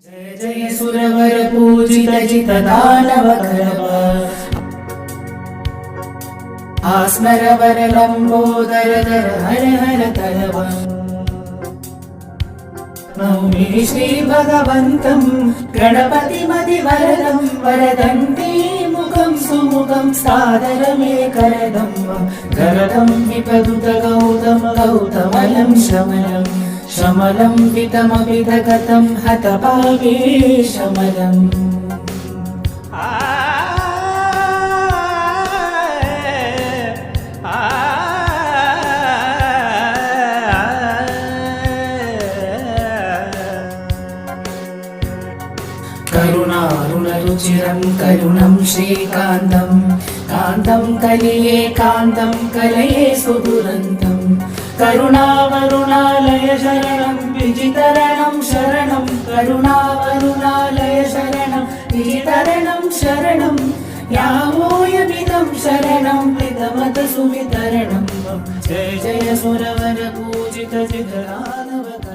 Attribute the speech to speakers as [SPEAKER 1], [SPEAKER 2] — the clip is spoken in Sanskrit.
[SPEAKER 1] जय जय सुरवर पूजित जित दानव खरव आस्मर वर लंबोदर दर हर हर तरव नौमि श्री भगवन्तं गणपति मदि वरदं वरदन्ती मुखं सुमुखं सादरमेकरदं गरदं विपदुत गौतम गौतमलं शमलम् शमलं वितमविधगतं हतपावे शमलम् करुणारुणरुचिरं करुणं श्रीकान्तं कान्तं कलिये कान्तं कलये सुदुरन्तं करुणावरुणालय शरणं विजितरणं शरणं करुणावरुणालय शरणं विजितरणं शरणं यावोयमिदं शरणं प्रीतमत सुवितरणं जय जय सुरवर पूजित जितदानव